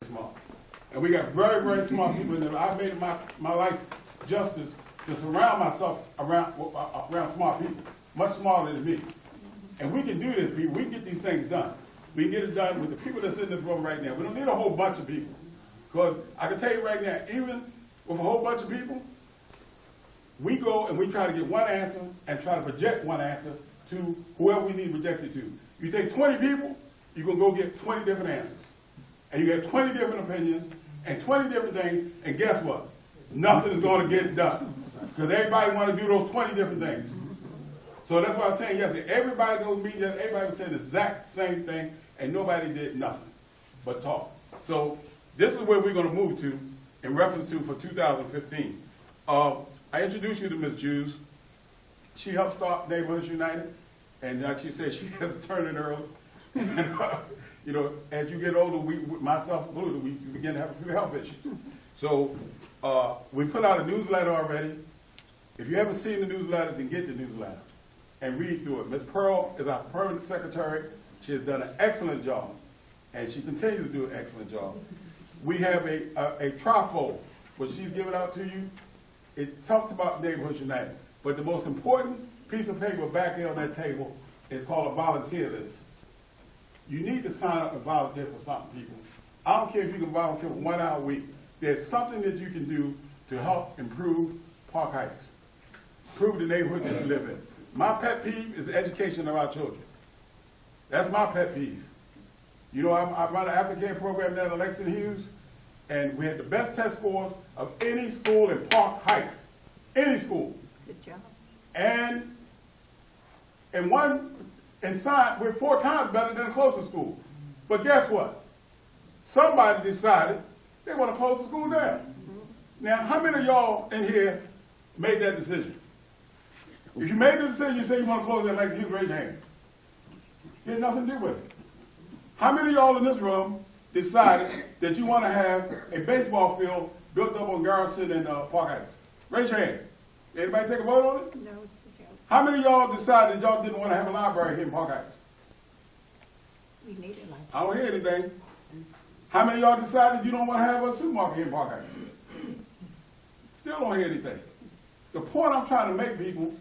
smart. And we got very, very smart people in there. I made my life justice to surround myself around smart people, much smarter than me. And we can do this, people. We can get these things done. We can get it done with the people that's in this room right now. We don't need a whole bunch of people. Because I can tell you right now, even with a whole bunch of people, we go and we try to get one answer and try to project one answer to whoever we need to project it to. You take 20 people, you can go get 20 different answers. And you get 20 different opinions and 20 different things, and guess what? Nothing is going to get done. Because everybody want to do those 20 different things. So that's why I was saying yesterday, everybody goes meet yesterday, everybody was saying the exact same thing, and nobody did nothing but talk. So this is where we're going to move to in reference to for 2015. I introduced you to Ms. Jews. She helped start Neighborhoods United, and like she said, she has to turn it early. And, you know, as you get older, myself included, we begin to have a few health issues. So we put out a newsletter already. If you haven't seen the newsletter, then get the newsletter and read through it. Ms. Pearl is our permanent secretary. She has done an excellent job, and she continues to do an excellent job. We have a trifold, which she's given out to you. It talks about Neighborhoods United, but the most important piece of paper back there on that table is called a volunteer list. You need to sign up and volunteer for something, people. I don't care if you can volunteer for 1 hour a week. There's something that you can do to help improve Park Heights, improve the neighborhood that you live in. My pet peeve is the education of our children. That's my pet peeve. You know, I run an aftercare program down at Lexington Hughes, and we had the best test scores of any school in Park Heights. Any school. Good job. And in science, we're 4 times better than the closest school. But guess what? Somebody decided they want to close the school down. Now, how many of y'all in here made that decision? If you made the decision, you say you want to close that like you raise your hand. It had nothing to do with it. How many of y'all in this room decided that you want to have a baseball field built up on Garrison and Park Heights? Raise your hand. Anybody take a vote on it? No, it's a joke. How many of y'all decided y'all didn't want to have a library here in Park Heights? We need it like I don't hear anything. How many of y'all decided you don't want to have a supermarket here in Park Heights? Still don't hear anything. The point I'm trying to make, people,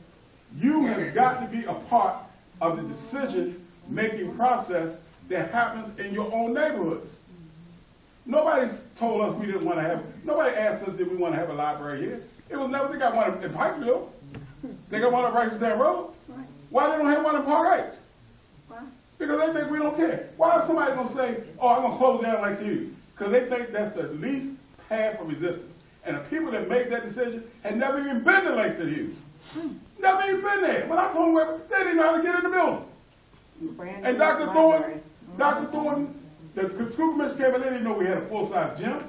you have got to be a part of the decision-making process that happens in your own neighborhoods. Nobody's told us we didn't want to have, nobody asked us did we want to have a library here. It was never, they got one in Pikeville. They got one on Reisterstown Road. Right. Why they don't have one in Park Heights? Why? Because they think we don't care. Why is somebody going to say, oh, I'm going to close down like you? Because they think that's the least path of resistance. And the people that make that decision had never even been to Langston Hughes. Never even been there. When I told them, they didn't know how to get in the building. And Dr. Thornton, the school commission came in, they didn't know we had a full-size gym.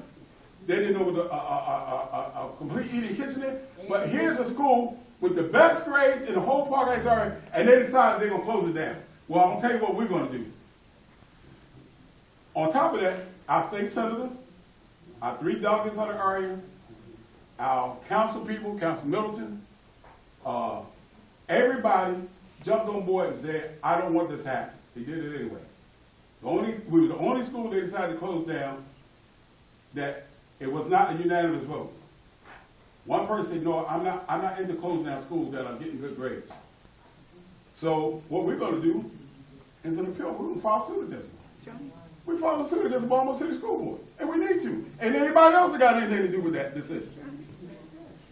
They didn't know there was a complete eating kitchen there. But here's a school with the best grades in the whole Park Heights area, and they decided they're going to close it down. Well, I'm going to tell you what we're going to do. On top of that, our state senator, our 3 delegates on the area, our council people, Council Middleton, everybody jumped on board and said, I don't want this to happen. He did it anyway. We were the only school they decided to close down that it was not a unanimous vote. One person said, no, I'm not into closing down schools that are getting good grades. So what we're going to do is an appeal. We're going to file suit against them. We filed a suit against the Baltimore City School Board, and we need to. And anybody else that got anything to do with that decision.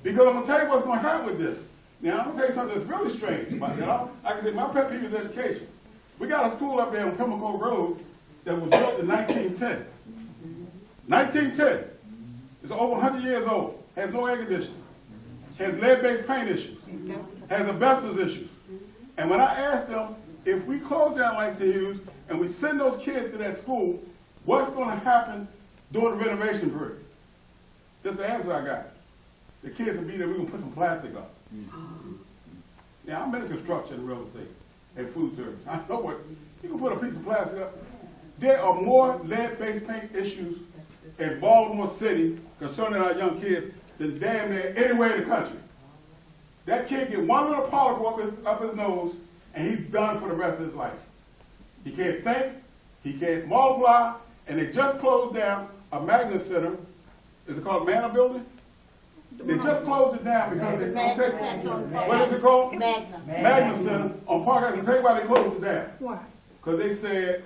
Because I'm going to tell you what's going to happen with this. Now, I'm going to tell you something that's really strange about it. I can say my pet peeve is education. We got a school up there on Pimlico Road that was built in 1910. 1910. It's over 100 years old. Has no air conditioning. Has lead-based paint issues. Has asbestos issues. And when I asked them, if we close down Langston Hughes and we send those kids to that school, what's going to happen during the renovation period? That's the answer I got. The kids will be there, we're going to put some plastic up. Now, I'm in construction and real estate and food service. I know what, you can put a piece of plastic up. There are more lead-based paint issues in Baltimore City concerning our young kids than damn near anywhere in the country. That kid get one little particle up his nose and he's done for the rest of his life. He can't think, he can't multiply, and they just closed down a magnet center. Is it called Manor Building? They just closed it down because they what is it called? Magnet Center on Park Heights. I'll tell you why they closed it down. Why? Because they said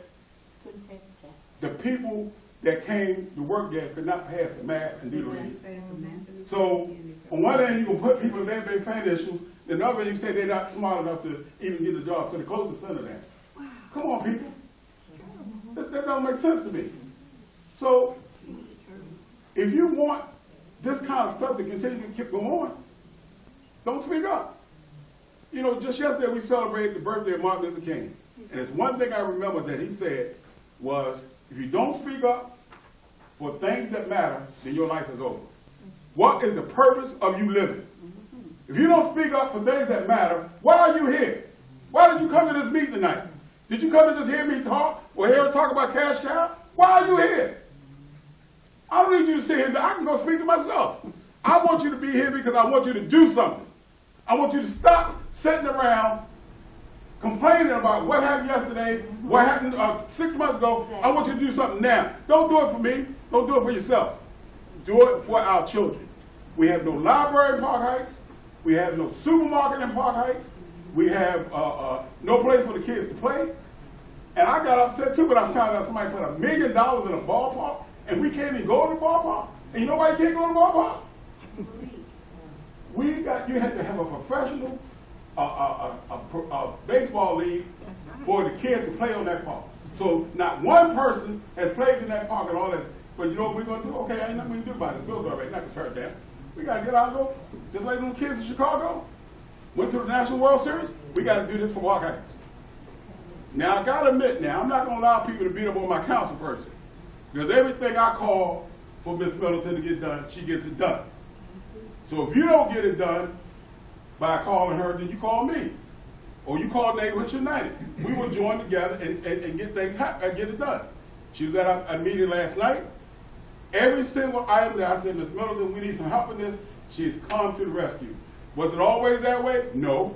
the people that came to work there could not pass the math and do the reading. So on one end you can put people in very big financial issues, then the other end you say they're not smart enough to even get a job, so they closed the center down. Come on, people. That don't make sense to me. So if you want this kind of stuff to continue to keep going on, don't speak up. You know, just yesterday we celebrated the birthday of Martin Luther King. And it's one thing I remember that he said was, if you don't speak up for things that matter, then your life is over. What is the purpose of you living? If you don't speak up for things that matter, why are you here? Why did you come to this meeting tonight? Did you come to just hear me talk or hear her talk about cash cow? Why are you here? I don't need you to sit here. I can go speak to myself. I want you to be here because I want you to do something. I want you to stop sitting around complaining about what happened yesterday, what happened 6 months ago. I want you to do something now. Don't do it for me. Don't do it for yourself. Do it for our children. We have no library in Park Heights. We have no supermarket in Park Heights. We have no place for the kids to play. And I got upset too when I found out somebody put $1 million in a ballpark and we can't even go to the ballpark. And you know why you can't go to the ballpark? You have to have a professional baseball league for the kids to play on that park. So not one person has played in that park and all that. But you know what we're going to do? Okay, ain't nothing we can do about it. Bills already, not to turn down. We got to get out and go. Just like them kids in Chicago went to the National World Series. We got to do this for Park Heights. Now I got to admit, now I'm not going to allow people to beat up on my council person, because everything I call for Miss Middleton to get done, she gets it done. So if you don't get it done by calling her, then you call me. Or you call Neighborhood United. We will join together and get things get it done. She was at a meeting last night. Every single item that I said, Ms. Middleton, we need some help in this, she has come to the rescue. Was it always that way? No.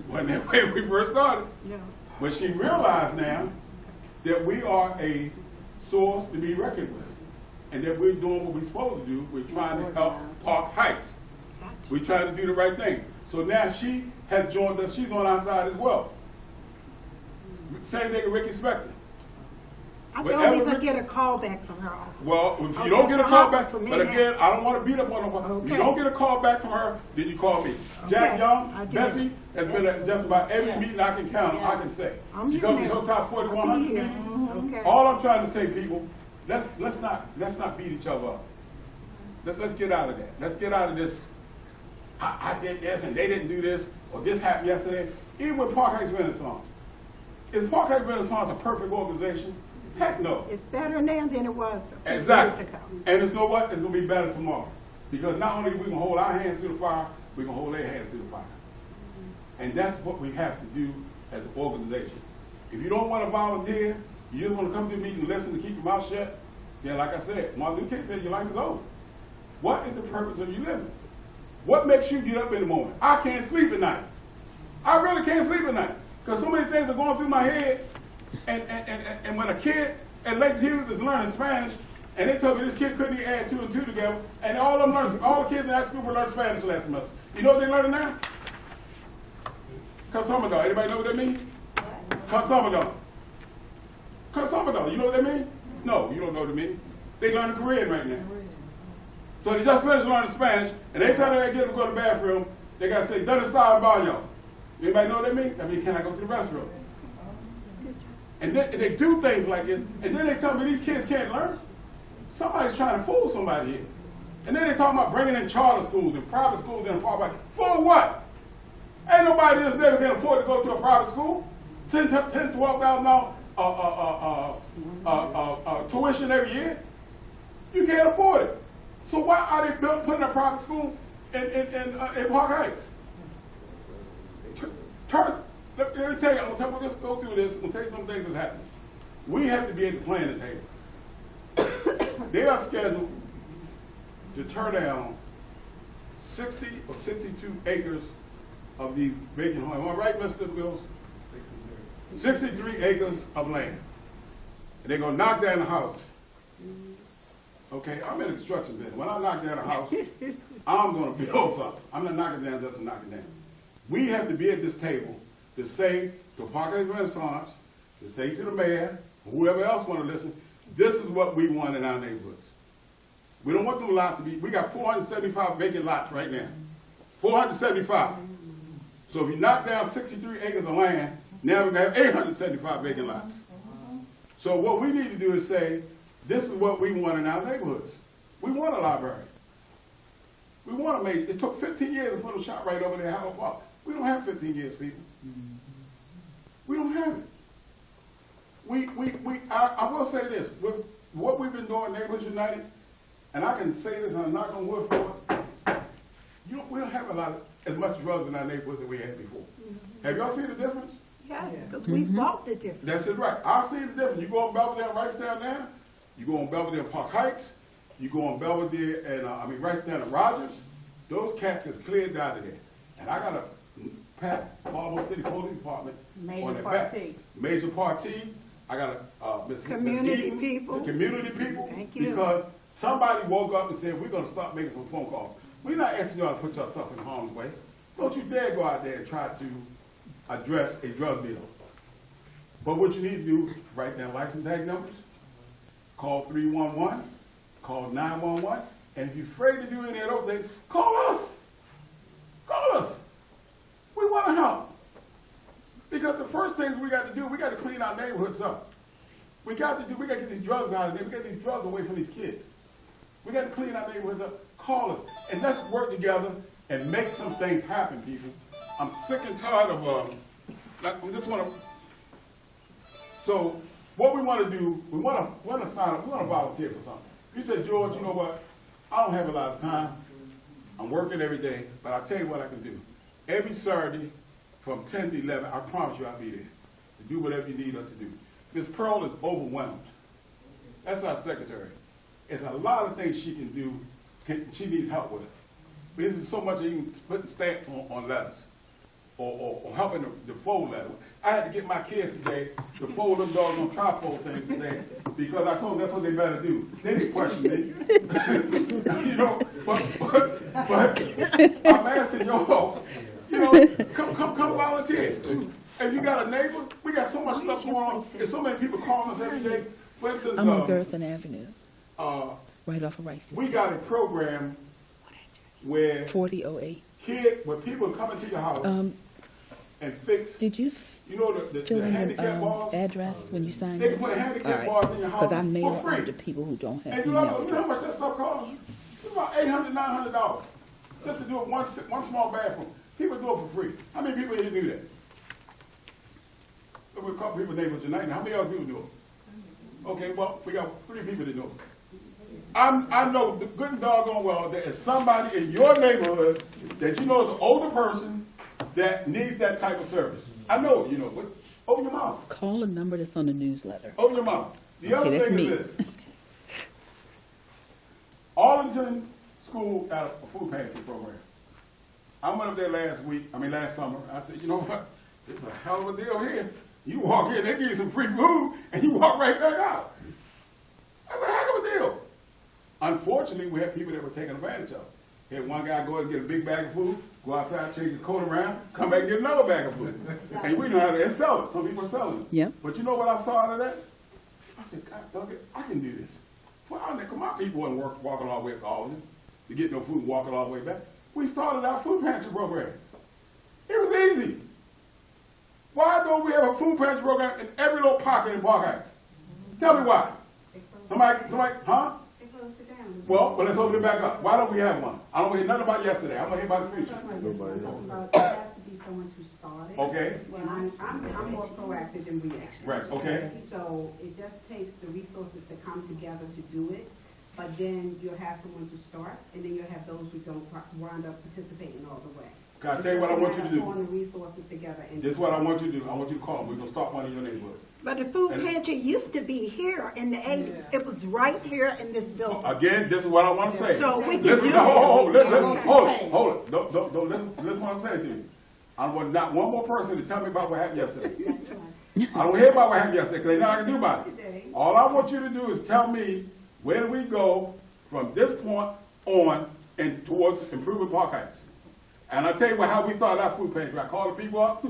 Wasn't that way when we first started. No. But she realized now that we are a source to be reckoned with. And that we're doing what we're supposed to do. We're trying to help Park Heights. We're trying to do the right thing. So now she has joined us. She's on our side as well. Same thing with Ricky Spector. I don't even get a call back from her office. Well, if you don't get a call back, from but again, I don't want to beat up on her. If you don't get a call back from her, then you call me. Jack Young, Bessie, has been at just about every meeting I can count, I can say. She comes to Hilltop 4100 meetings. All I'm trying to say, people, let's not beat each other up. Let's get out of that. Let's get out of this. I did this and they didn't do this, or this happened yesterday. Even with Park Heights Renaissance. Is Park Heights Renaissance a perfect organization? Heck no. It's better now than it was a few Exactly. years ago. And it's know what? It's going to be better tomorrow. Because not only are we going to hold our hands to the fire, we're going to hold their hands to the fire. And that's what we have to do as an organization. If you don't want to volunteer, you just want to come to the meeting and listen to keep your mouth shut, then like I said, Martin Luther King said your life is over. What is the purpose of you living? What makes you get up in the morning? I can't sleep at night. I really can't sleep at night. Because so many things are going through my head. And when a kid at Lake Hughes is learning Spanish, and they told me this kid couldn't even add 2 and 2 together, and all the kids in that school were learning Spanish last semester. You know what they learning now? Consumidor. Anybody know what that means? Consumidor. Consumidor. You know what that means? No, you don't know what it means. They learning Korean right now. So they just finished learning Spanish, and every time they get to go to the bathroom, they got to say, "Donde está el baño?" Anybody know what that means? I mean, can I go to the restroom? And they do things like this, and then they tell me these kids can't learn. Somebody's trying to fool somebody here. And then they talking about bringing in charter schools and private schools in Park Heights. For what? Ain't nobody in this neighborhood can afford to go to a private school. $12,000 tuition every year. You can't afford it. So why are they putting a private school in Park Heights? Let me tell you, I'm going to go through this. I'm going to tell you some things that's happening. We have to be able to plan the table. They are scheduled to tear down 60 or 62 acres of these vacant homes. Am I right, Mr. Wills? 63 acres of land. And they're going to knock down the house. Okay, I'm in the construction business. When I knock down a house, I'm gonna build something. I'm not knocking down just to knock it down. We have to be at this table to say to Parkway Renaissance, to say to the mayor, whoever else wanna listen, this is what we want in our neighborhoods. We don't want them lots to be, we got 475 vacant lots right now. 475. So if you knock down 63 acres of land, now we're gonna have 875 vacant lots. So what we need to do is say, this is what we want in our neighborhoods. We want a library. We want to make, it took 15 years to put a shop right over there at Howard Park. We don't have 15 years, people. We don't have it. I will say this, with what we've been doing, Neighborhoods United, and I can say this and I'm not going to work for it, we don't have as much drugs in our neighborhoods than we had before. Have y'all seen the difference? Yeah, because we fought the difference. That's it, right. I see the difference. You go on Belvedere and Reisterstown now, you go on Belvedere and Park Heights, you go on Belvedere and, Reisterstown and Rogers, those cats have cleared out of there. And I got a pat Baltimore City Police Department on that back. Major party. I got a community people. The community people. Thank you. Because somebody woke up and said, we're going to start making some phone calls. We're not asking y'all to put yourself in harm's way. Don't you dare go out there and try to address a drug deal. But what you need to do, write down license tag numbers, call 311, call 911, and if you're afraid to do any of those things, call us. Call us. We want to help. Because the first things we got to do, we got to clean our neighborhoods up. We got to get these drugs out of there. We got to get these drugs away from these kids. We got to clean our neighborhoods up. Call us. And let's work together and make some things happen, people. I'm sick and tired of, we just want to, so what we want to do, we want to sign up, we want to volunteer for something. You said, George, you know what, I don't have a lot of time. I'm working every day, but I'll tell you what I can do. Every Saturday from 10 to 11, I promise you I'll be there to do whatever you need us to do. Miss Pearl is overwhelmed. That's our secretary. There's a lot of things she can do, she needs help with. Because there's so much even putting stamps on letters. Or helping to fold letters. I had to get my kids today to fold them doggone trifold things today because I told them that's what they better do. They didn't question me. You know, but I'm asking y'all, you know, come volunteer. If you got a neighbor, we got so much stuff going on. There's so many people calling us every day. For instance, I'm on Gerson Avenue, right off of Rice. We got a program where 4008. where people come into your house and fix. Did you know the fill in handicap your bars? address when you signed They in? can put handicap bars in your house Because I mail for free. out to people who don't have And you know email how much that stuff costs? It's about $800, $900 just to do it one small bathroom. People do it for free. How many people here do that? We a couple people Neighborhoods United. How many of you do it? Okay, well, we got 3 people that do it. I know the good and doggone well there is somebody in your neighborhood that you know is an older person that needs that type of service. I know you know, but open your mouth. Call a number that's on the newsletter. Open your mouth. The other that's thing me. is this. Arlington School got a food pantry program. I went up there last summer. I said, you know what? It's a hell of a deal here. You walk in, they give you some free food, and you walk right back out. That's a heck of a deal. Unfortunately, we had people that were taking advantage of it. We had one guy go and get a big bag of food, go outside, change his coat around, come back and get another bag of food. And we know how to sell it. Some people are selling it. Yep. But you know what I saw out of that? I said, God, dog it, I can do this. Well, my people wasn't walking all the way up to Albany to get no food and walking all the way back. We started our food pantry program. It was easy. Why don't we have a food pantry program in every little pocket in Park Heights? Tell me why. Somebody, huh? Well, let's open it back up. Why don't we have one? I don't hear nothing about yesterday. I want to hear about the future. There has to be someone who started. Okay. Well, I'm more proactive than reactive. Right, okay. So it just takes the resources to come together to do it, but then you'll have someone to start, and then you'll have those who don't wind up participating all the way. Can I tell you what I want you to do? Pulling the resources together. This is what I want you to do. I want you to call them. We're going to start one in your neighborhood. But the food pantry used to be here in the 80s. It was right here in this building. Again, this is what I want to say. So we can listen, do hold it. it. Don't listen what I'm saying to you. I want not one more person to tell me about what happened yesterday. I don't hear about what happened yesterday because they know I can do about it. All I want you to do is tell me where do we go from this point on and towards improving park heights. And I'll tell you how we started our food pantry. I called the people up,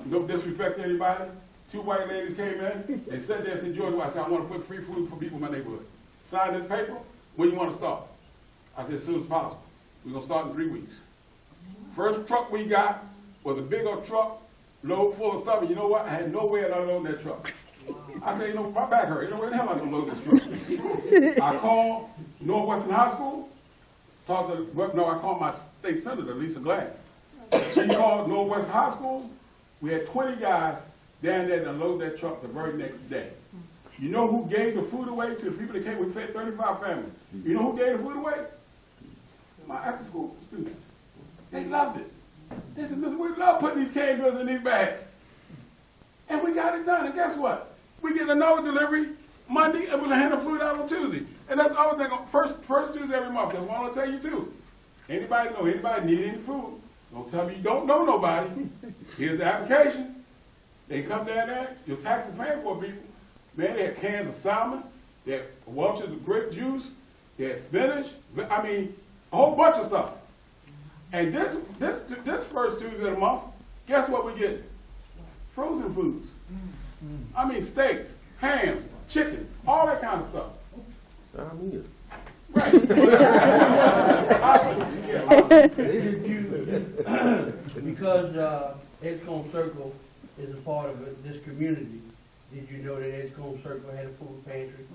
no disrespect to anybody. 2 white ladies came in, they said they said, George, I said, I want to put free food for people in my neighborhood. Sign this paper, when you want to start? I said, as soon as possible. We're going to start in 3 weeks. First truck we got was a big old truck, load full of stuff, and you know what? I had no way of unloading that truck. I said, you know, my back hurt. You know, where the hell am I going to load this truck? I called Northwestern High School, I called my state senator, Lisa Glad. She called Northwestern High School. We had 20 guys down there to load that truck the very next day. You know who gave the food away to the people that came? We fed 35 families. You know who gave the food away? My after-school students. They loved it. They said, listen, we love putting these canned goods in these bags. And we got it done. And guess what? We get another delivery Monday, and we're going to hand the food out on Tuesday. And that's all thing on first Tuesday every month. That's what I want to tell you, too. Anybody need any food, don't tell me you don't know nobody. Here's the application. They come down there, your tax is paying for people. Man, they had cans of salmon, they had Welch's of grape juice, they had spinach, I mean, a whole bunch of stuff. And this first Tuesday of the month, guess what we get? Frozen foods. I mean, steaks, hams, chicken, all that kind of stuff. Right. Because Edgecombe Circle is a part of this community, did you know that Edgecombe Circle had a food pantry?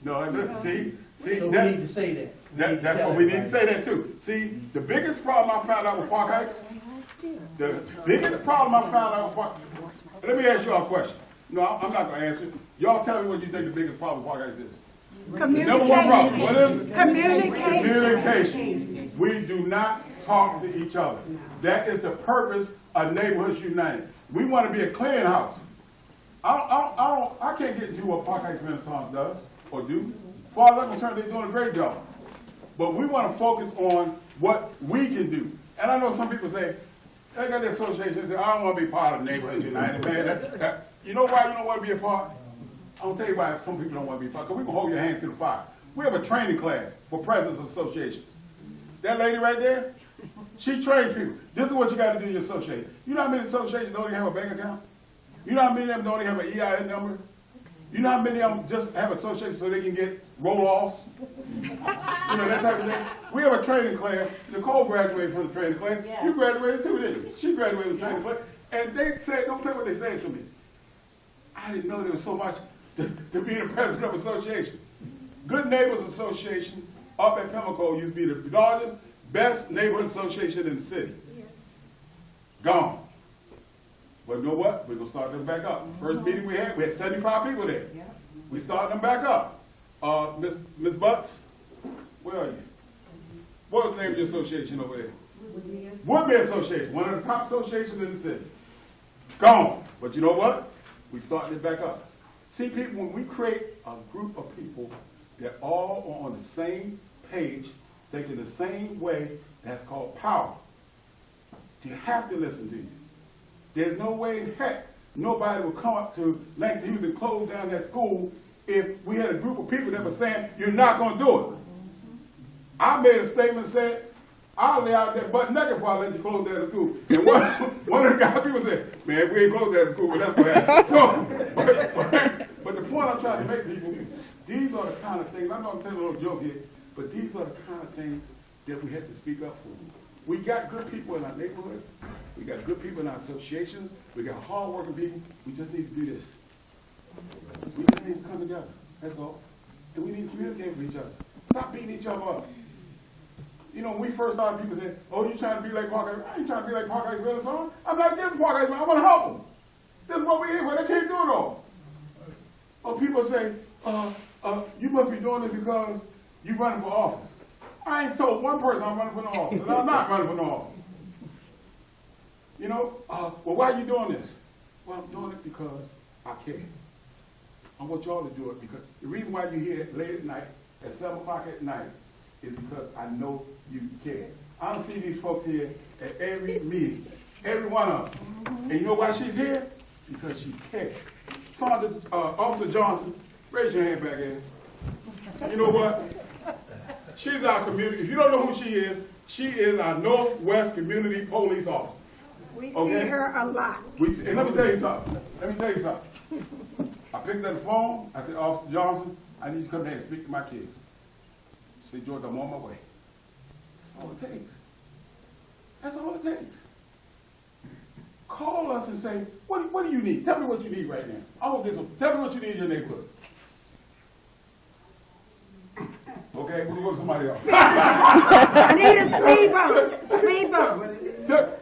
No, see, So we need to say that. That's what we need to say that too. See, the biggest problem I found out with Park Heights, the biggest problem I found out with Park Heights, let me ask y'all a question. No, I'm not going to answer. Y'all tell me what you think the biggest problem with Park Heights is. Number one problem, what is it? Communication. We do not talk to each other. That is the purpose of Neighborhoods United. We want to be a clearinghouse. I can't get into what Park Heights Renaissance does or do. As far as I'm concerned, they're doing a great job. But we want to focus on what we can do. And I know some people say, they got the association, they say, I don't want to be part of Neighborhoods United, man. You know why you don't want to be a part? I'm going to tell you why some people don't want to be a part. Because we can hold your hand to the fire. We have a training class for presidents of associations. That lady right there, she trains people. This is what you got to do in your association. You know how many associations don't even have a bank account? You know how many of them don't even have an EIN number? You know how many of them just have associations so they can get roll-offs? You know, that type of thing. We have a training class. Nicole graduated from the training class. Yeah. You graduated too, didn't you? She graduated from the training class. And they said, don't tell me what they said to me. I didn't know there was so much to be the president of association. Good Neighbors Association up at Pimlico used to be the largest, best neighborhood association in the city. Yeah. Gone. But you know what? We're going to start them back up. First meeting we had 75 people there. Yeah. We started them back up. Ms. Butts, where are you? What was the name of your association over there? Woodmere Association, one of the top associations in the city. Gone. But you know what? We started it back up. See, people, when we create a group of people that all are on the same page, thinking the same way, that's called power. You have to listen to you. There's no way in heck nobody will come up to Langston Hughes and close down that school if we had a group of people that were saying, you're not going to do it. I made a statement and said, I'll lay out that butt naked before I let you close down the school. And one of the guys, people said, man, we ain't closed down the school, but that's what happened. So, but the point I'm trying to make to people, these are the kind of things, I know I'm telling a little joke here, but these are the kind of things that we have to speak up for. We got good people in our neighborhood. We got good people in our associations. We got hard-working people. We just need to do this. We just need to come together. That's all. And we need to communicate with each other. Stop beating each other up. You know, when we first started, people said, oh, you trying to be like Park Heights? I ain't trying to be like Park Heights Renaissance. I'm not against Park Heights. I want to help them. This is what we're here for. They can't do it all. Or people say, you must be doing this because you're running for office. I ain't told one person I'm running for no office, and I'm not running for no office. You know, well, why are you doing this? Well, I'm doing it because I care. I want y'all to do it because the reason why you're here late at night, at 7 o'clock at night, is because I know you care. I don't see these folks here at every meeting, every one of them. And you know why she's here? Because she cares. Officer Johnson, raise your hand back here. You know what? She's our community. If you don't know who she is our Northwest Community Police Officer. We see Okay. her a lot. And let me tell you something. I picked up the phone. I said, Officer Johnson, I need you to come down and speak to my kids. She said, George, I'm on my way. That's all it takes. That's all it takes. Call us and say, what do you need? Tell me what you need right now. I want this. Tell me what you need in your neighborhood. Okay, we'll go to somebody else. I need a speed bump, speed bump.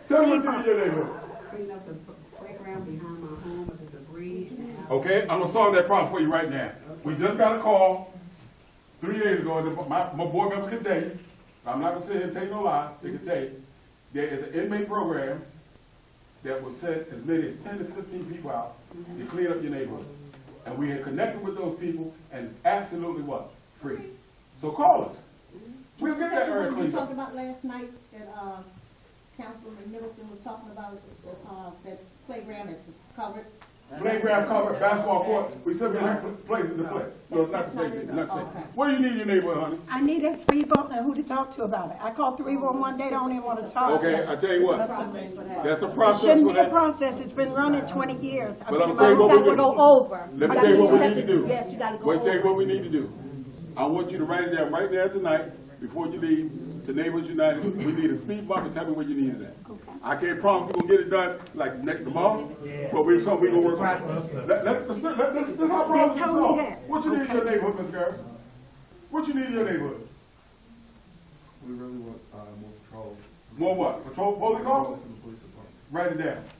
Tell me what you need in your neighborhood. Clean up the playground behind my home with the debris and out. Okay, I'm gonna solve that problem for you right now. We just got a call 3 days ago, and my board members can tell you, I'm not gonna sit here and tell you no lies, they can tell you, there is an inmate program that will set as many as 10 to 15 people out to clean up your neighborhood. And we have connected with those people, and it's absolutely what? Free. So call us. We'll get that area What we cleaned talked up. about last night, that, Councilman Middleton was talking about, that playground that's covered. Playground cover, basketball court, we simply have places to play. No, it's not the same thing, not the same. Okay. What do you need in your neighborhood, honey? I need a speed bump and who to talk to about it. I called 311, they don't even want to talk. Okay, I tell you what, Process for that. that's a It process shouldn't for be a that. process, it's been running 20 years. But I'm tell you what we Got to go over. Let me tell you what we need to do. Yes, you gotta go Wait, tell you over. what we need to do. I want you to write it down right there tonight, before you leave, to Neighbors United. We need a speed bump and tell me where you need it at. I can't promise we're gonna get it done like next tomorrow, but we're gonna work on it. Let's our problem They told me solved. that. What you need in your neighborhood, Ms. Garrison? What you need in your neighborhood? We really want more patrol. More what? Patrol, police officers? In the police department.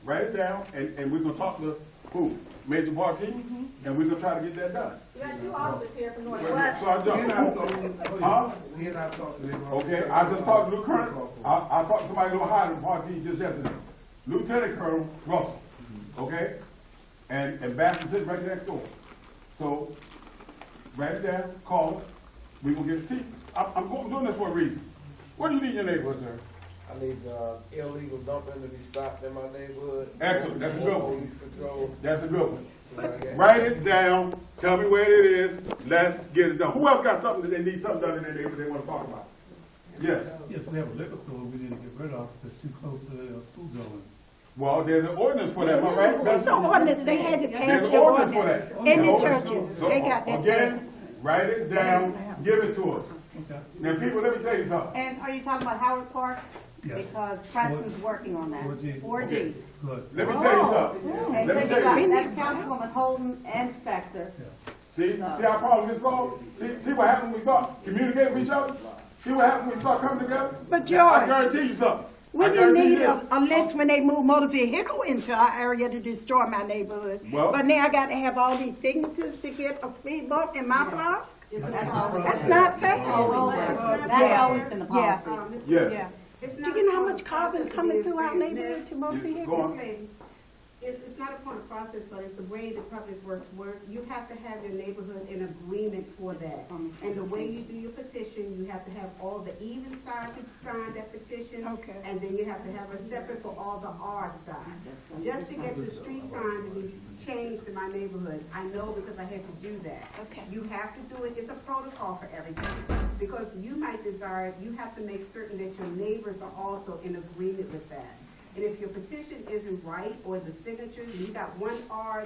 Write it down, and we're gonna talk to who? Major Party, and we're gonna try to get that done. You got two officers here from So Northwest. I He and I don't. talked, Huh? he and I talked to him. Okay, I just talked to Lieutenant, I talked to somebody a little higher than Party just yesterday. Lieutenant Colonel Russell, okay? And Baxter sitting right next door. So, write it down, call it, we will get, see, I'm doing this for a reason. What do you need in your neighborhood, sir? I need illegal dumping to be stopped in my neighborhood. Excellent, that's a good one. Police patrol. That's a good one. something like that. Write it down, tell me where it is, let's get it done. Who else got something that they need something done in their neighborhood they wanna talk about? Yes. Yes, we have a liquor store we need to get rid of, it's too close to the school building. Well, there's an ordinance for that, am I right? There's no ordinance, they had to pass There's an the ordinance for ordinance. that. In the An churches, ordinance. So, they got that. again, write it down, give it to us. Okay. Now, people, let me tell you something. And are you talking about Howard Park? Yes. Because Preston's working on that. 4G. 4G. Good. Let me tell you something. Okay, Let me so tell you you. got, that's Councilwoman Holden and Spector. See how problem gets solved? See what happens when we start communicating with each other? See what happens when we start coming together? But I George, guarantee you something. we I didn't guarantee need you. a list when they moved motor vehicle into our area to destroy my neighborhood. Well- But now I got to have all these signatures to get a speed bump in my block? That's not fair. That's always been the Yeah. policy. Yes. Yeah. It's Do not you know a how point much of carbon process coming of through our being neighborhood to motor Yes, vehicles? go on. This lady, it's not a point of process, but it's the way the public works work. You have to have your neighborhood in agreement for that. And the way you do your petition, you have to have all the even side to sign that petition. Okay. And then you have to have a separate for all the odd side. Just to get the street sign to be changed in my neighborhood, I know because I had to do that. Okay. You have to do it, it's a protocol for everything. Because you might desire, you have to make certain that your neighbors are also in agreement with that. And if your petition isn't right, or the signatures, you got one odd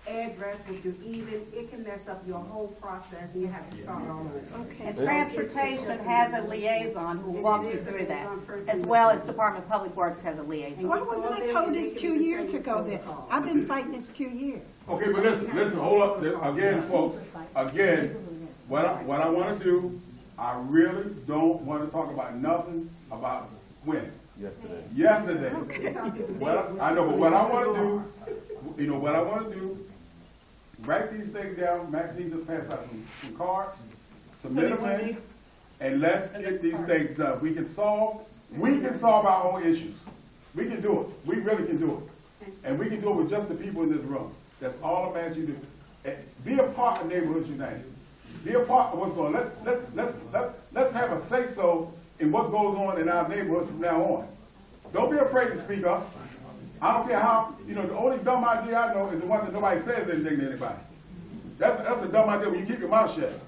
address with your even, it can mess up your whole process and you have to start all over. Okay. And transportation has a liaison who will walk you through that, as well as Department of Public Works has a liaison. Why wasn't I told this 2 years ago that, I've been fighting this 2 years. Okay, but listen, hold up. Again, folks, what I wanna do, I really don't wanna talk about nothing about when. Yesterday. I know, but what I wanna do, write these things down, Maxine just passed out some cards, submit them in, and let's get these things done. We can solve our own issues. We can do it. We really can do it. And we can do it with just the people in this room. That's all I'm asking you to do. Be a part of Neighborhoods United. Be a part of what's going on. Let's have a say-so in what goes on in our neighborhoods from now on. Don't be afraid to speak up. I don't care how, the only dumb idea I know is the one that nobody says anything to anybody. That's a dumb idea when you keep your mouth shut.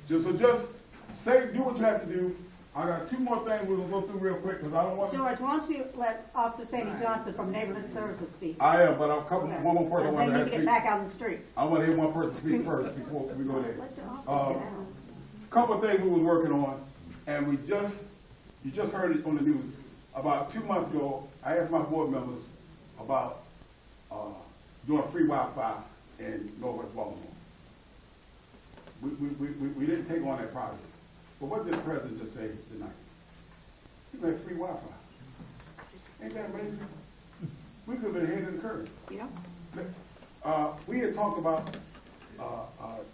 Just say, do what you have to do. I got two more things we're gonna go through real quick, because I don't want to. George, why don't you let Officer Sandy Johnson from Neighborhood Services speak? I am, but one more person I want to Then you ask get speak. back out in the street. I want to hear one person speak first before we go there. Let your officer get out. Couple of things we was working on, and you just heard it on the news. About 2 months ago, I asked my board members about doing free Wi-Fi in Northwest Baltimore. We didn't take on that project. But what did the president just say tonight? He made free Wi-Fi. Ain't that amazing? We could have been ahead of the curve. Yeah. We had talked about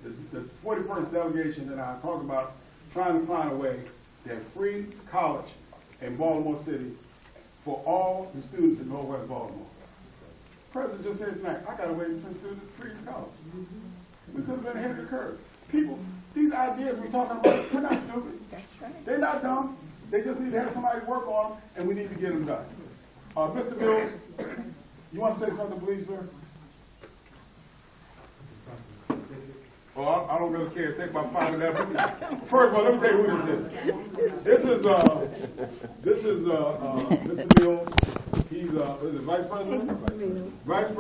the 41st delegation, and I talked about trying to find a way to have free college in Baltimore City for all the students in Northwest Baltimore. The president just said tonight, I got a way to send students free to college. We could have been ahead of the curve. People, these ideas we're talking about, they're not stupid. They're not dumb. They just need to have somebody work on them, and we need to get them done. Mr. Mills, you want to say something, please, sir? Oh, I don't really care. Take about 5 minutes. First of all, let me tell you who this is. This is Mr. Mills. He's the vice president. Vice president.